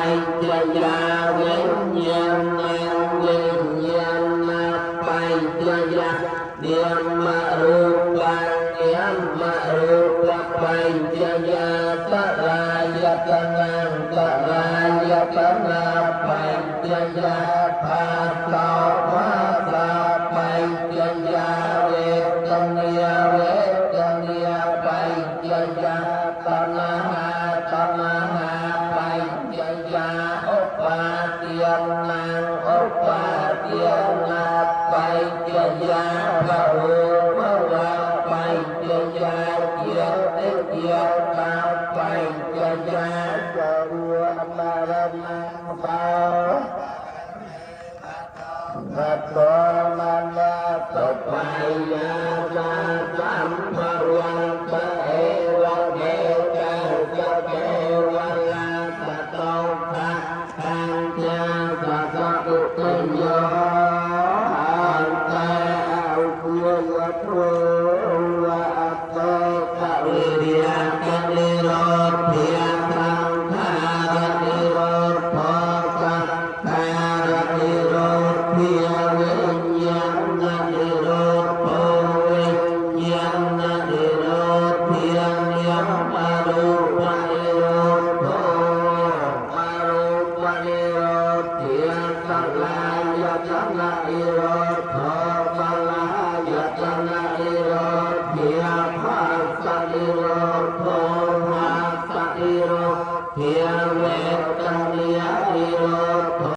bay cha ya vinh nhân năng vinh nhân bay cha niệm rupang niệm rupang bay cha taraya tanang taraya tanang bay cha pha cao pha cao bay cha Vedanya bay cha tanaha bay cha upatiyanang bay cha bhava bay cha yatya bay cha sarva amaranang